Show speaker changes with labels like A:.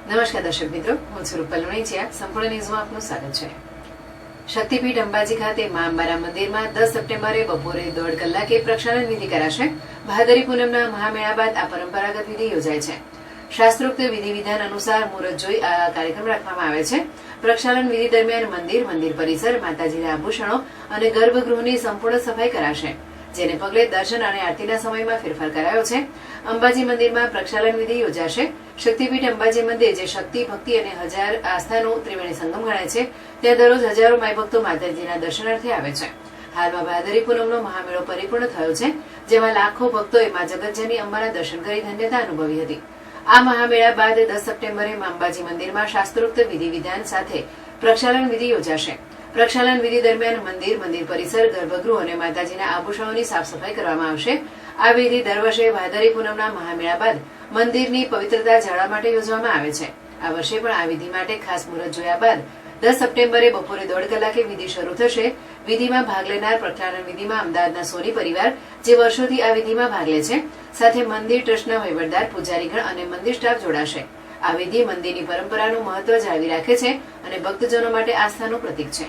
A: નમસ્કાર દર્શક મિત્રો, હું છું રૂપલ લુણીચિયા. સંપૂર્ણ ન્યૂઝમાં આપનું સ્વાગત છે. શક્તિપીઠ અંબાજી ખાતે મા અંબાના મંદિરમાં 10 સપ્ટેમ્બરે બપોરે 1.5 કલાકે પ્રક્ષાલન વિધિ કરાશે. ભાદરવી પૂનમના મહામેળા બાદ આ પરંપરાગત વિધિ યોજાય છે. શાસ્ત્રોક્ત વિધિ વિધાન અનુસાર મુહૂર્ત જોઈ આ કાર્યક્રમ રાખવામાં આવે છે. પ્રક્ષાલન વિધિ દરમિયાન મંદિર પરિસર, માતાજીના આભૂષણો અને ગર્ભગૃહની સંપૂર્ણ સફાઈ કરાશે, જેને પગલે દર્શન અને આરતીના સમયમાં ફેરફાર કરાયો છે. અંબાજી મંદિરમાં પ્રક્ષાલન વિધિ યોજાશે. શક્તિપીઠ અંબાજી મંદિર, જે શક્તિ, ભક્તિ અને હજાર આસ્થાનું ત્રિવેણી સંગમ ગણાય છે, ત્યાં દરરોજ હજારો માઈ ભક્તો માતાજીના દર્શનાર્થે આવે છે. હાલમાં ભાદરવી પૂનમનો મહામેળો પરિપૂર્ણ થયો છે, જેમાં લાખો ભક્તોએ મા જગતજનની અંબાના દર્શન કરી ધન્યતા અનુભવી હતી. આ મહામેળા બાદ 10 સપ્ટેમ્બરે અંબાજી મંદિરમાં શાસ્ત્રોક્ત વિધિ વિધાન સાથે પ્રક્ષાલન વિધિ યોજાશે. પ્રક્ષાલન વિધિ દરમિયાન મંદિર પરિસર, ગર્ભગૃહ અને માતાજીના આભૂષણોની સાફ સફાઈ કરવામાં આવશે. આ વિધિ દર વર્ષે ભાદરવી પૂનમના મહામેળા બાદ મંદિરની પવિત્રતા જાળવવા માટે યોજવામાં આવે છે. આ વર્ષે પણ આ વિધિ માટે ખાસ મુહૂર્ત જોયા બાદ 10 સપ્ટેમ્બરે બપોરે 1.5 કલાકે વિધિ શરૂ થશે. વિધિમાં ભાગ લેનાર પ્રક્ષાલન વિધિમાં અમદાવાદના સોની પરિવાર, જે વર્ષોથી આ વિધિમાં ભાગ લે છે, સાથે મંદિર ટ્રસ્ટના વહીવટદાર, પૂજારીગણ અને મંદિર સ્ટાફ જોડાશે. આ વિધિ મંદિરની પરંપરાનું મહત્વ જાળવી રાખે છે અને ભક્તજનો માટે આસ્થાનું પ્રતીક છે.